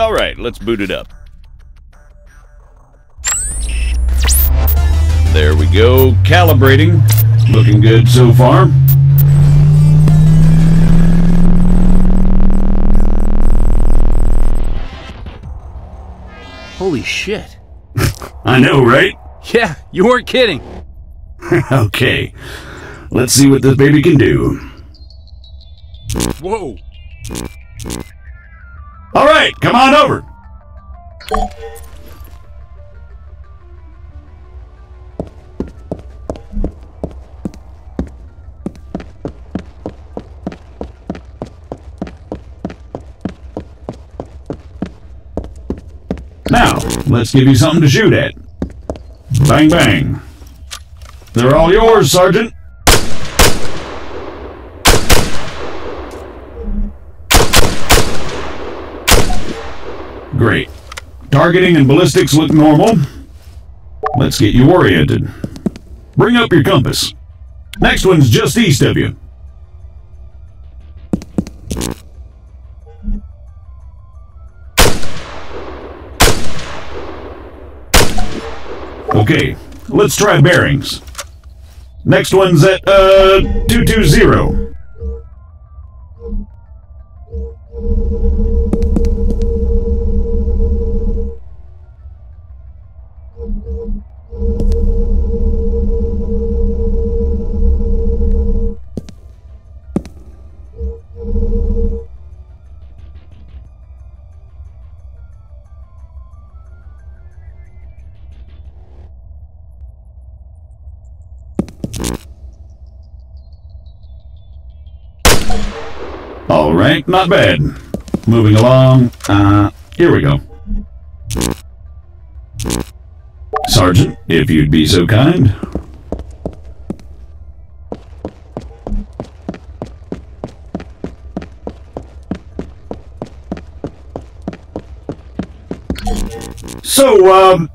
Alright, let's boot it up. There we go, calibrating. Looking good so far. Holy shit. I know, right? Yeah, you weren't kidding. Okay, let's see what this baby can do. Whoa. Alright, come on over. Now, let's give you something to shoot at. Bang, bang. They're all yours, Sergeant. Great. Targeting and ballistics look normal. Let's get you oriented. Bring up your compass. Next one's just east of you. Okay, let's try bearings. Next one's at, 220. All right, not bad. Moving along. Here we go. Sergeant, if you'd be so kind. So,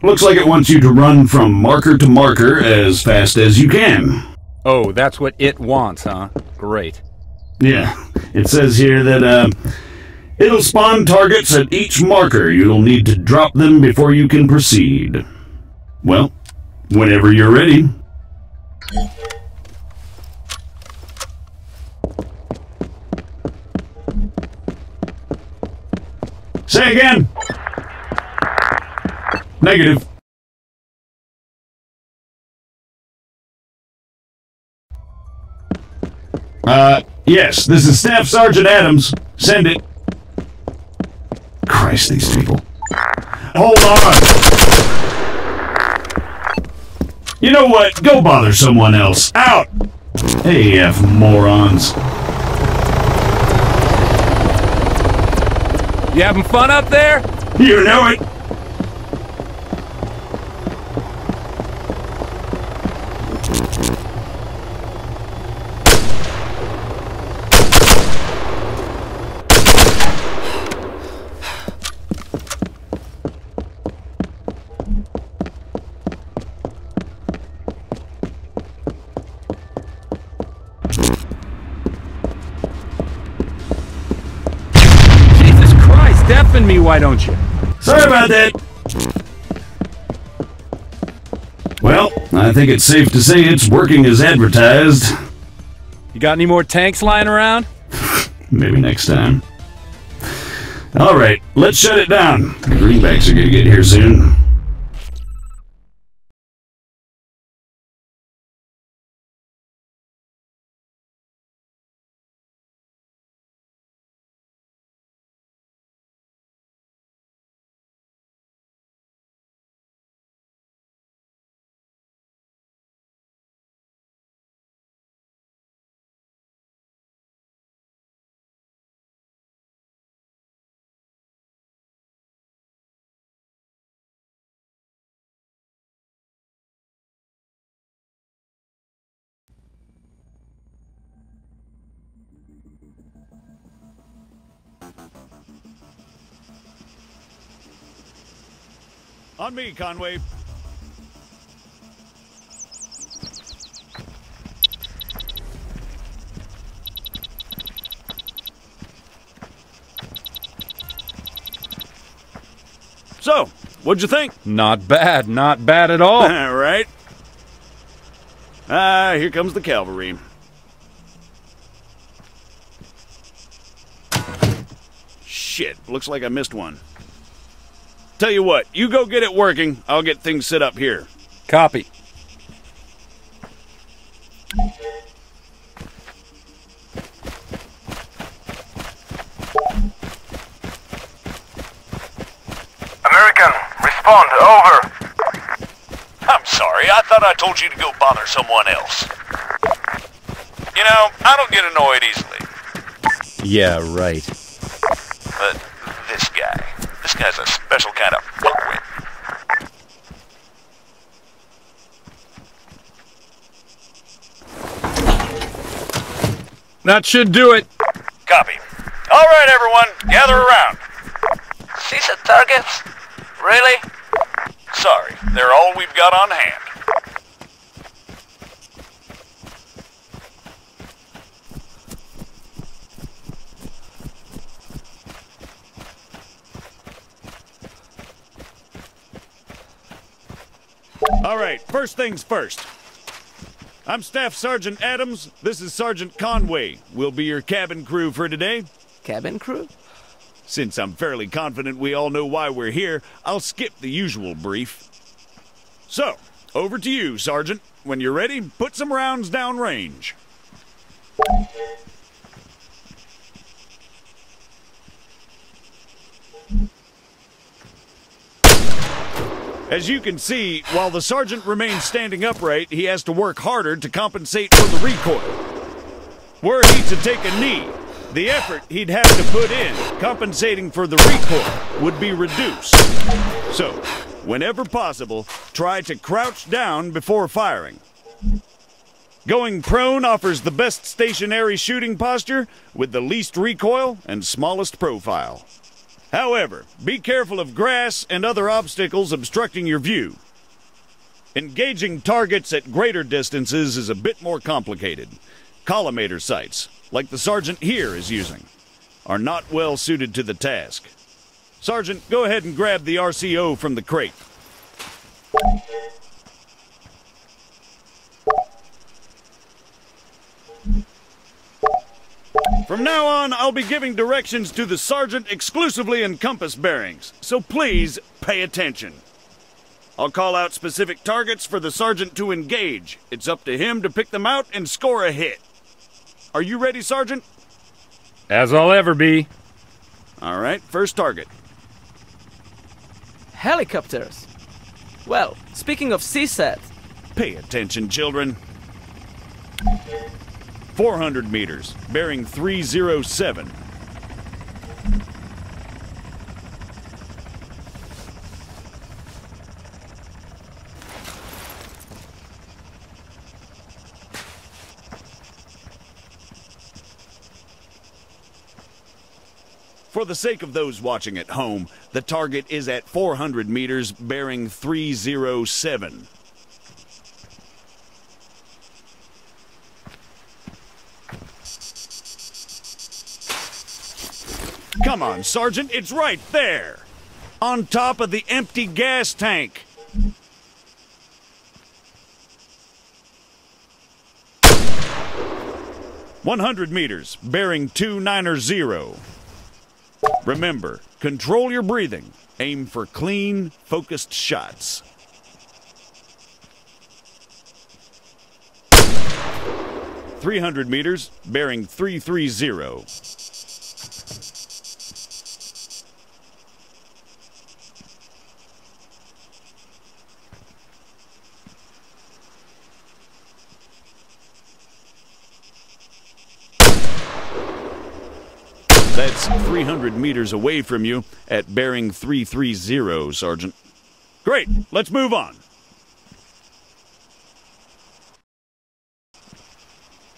looks like it wants you to run from marker to marker as fast as you can. Oh, that's what it wants, huh? Great. Yeah, it says here that, it'll spawn targets at each marker. You'll need to drop them before you can proceed. Well, whenever you're ready. Say again. Negative. Yes, this is Staff Sergeant Adams. Send it. Christ, these people. Hold on! You know what? Go bother someone else. Out! AF morons. You having fun up there? You know it! Deafen me, why don't you? Sorry about that. Well, I think it's safe to say it's working as advertised. You got any more tanks lying around? Maybe next time. Alright, let's shut it down. The greenbacks are gonna get here soon. On me, Conway. So, what'd you think? Not bad at all. All right. Here comes the cavalry. Shit, looks like I missed one. Tell you what, you go get it working, I'll get things set up here. Copy. American, respond, over. I'm sorry, I thought I told you to go bother someone else. You know, I don't get annoyed easily. Yeah, right. But this guy's a special kind of fuckwit. That should do it. Copy. All right, everyone, gather around. See some targets? Really? Sorry, they're all we've got on hand. All right, first things first. I'm Staff Sergeant Adams. This is Sergeant Conway. We'll be your cabin crew for today. Cabin crew? Since I'm fairly confident we all know why we're here, I'll skip the usual brief. So, over to you, Sergeant. When you're ready, put some rounds down range. As you can see, while the sergeant remains standing upright, he has to work harder to compensate for the recoil. Were he to take a knee, the effort he'd have to put in compensating for the recoil would be reduced. So, whenever possible, try to crouch down before firing. Going prone offers the best stationary shooting posture with the least recoil and smallest profile. However, be careful of grass and other obstacles obstructing your view. Engaging targets at greater distances is a bit more complicated. Collimator sights, like the sergeant here is using, are not well suited to the task. Sergeant, go ahead and grab the RCO from the crate. From now on, I'll be giving directions to the sergeant exclusively in compass bearings, so please pay attention. I'll call out specific targets for the sergeant to engage. It's up to him to pick them out and score a hit. Are you ready, Sergeant? As I'll ever be. All right, first target. Helicopters. Well, speaking of CSAT, Pay attention, children. 400 meters, bearing 307. For the sake of those watching at home, the target is at 400 meters, bearing 307. Come on, Sergeant, it's right there! On top of the empty gas tank! "100 meters, bearing 290. Remember, control your breathing. Aim for clean, focused shots. "300 meters, bearing 330. That's 300 meters away from you at bearing 330, Sergeant. Great, let's move on.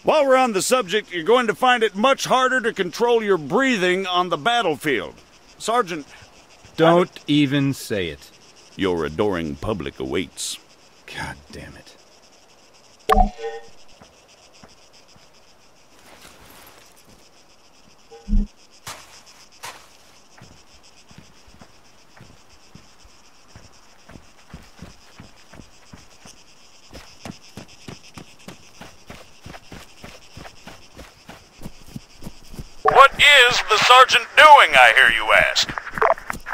While we're on the subject, you're going to find it much harder to control your breathing on the battlefield. Sergeant, Don't even say it. your adoring public awaits. God damn it. is the sergeant doing, I hear you ask?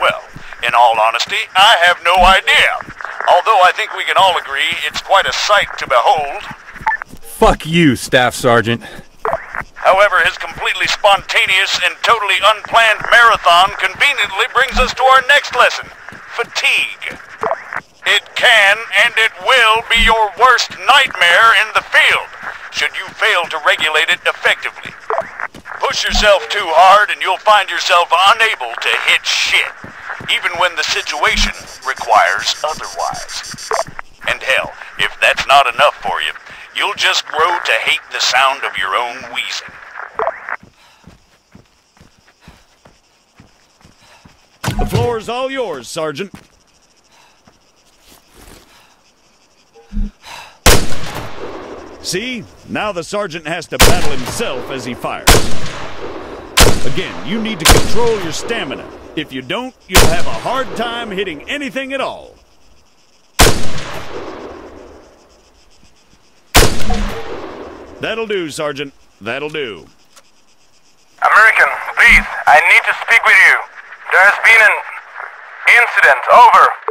Well, in all honesty, I have no idea. Although I think we can all agree it's quite a sight to behold. Fuck you, Staff Sergeant. However, his completely spontaneous and totally unplanned marathon conveniently brings us to our next lesson, fatigue. It can and it will be your worst nightmare in the field, should you fail to regulate it effectively. Push yourself too hard and you'll find yourself unable to hit shit, even when the situation requires otherwise. And hell, if that's not enough for you, you'll just grow to hate the sound of your own wheezing. The floor's all yours, Sergeant. See? Now the sergeant has to battle himself as he fires. Again, you need to control your stamina. If you don't, you'll have a hard time hitting anything at all. That'll do, Sergeant. That'll do. American, please, I need to speak with you. There has been an incident. Over.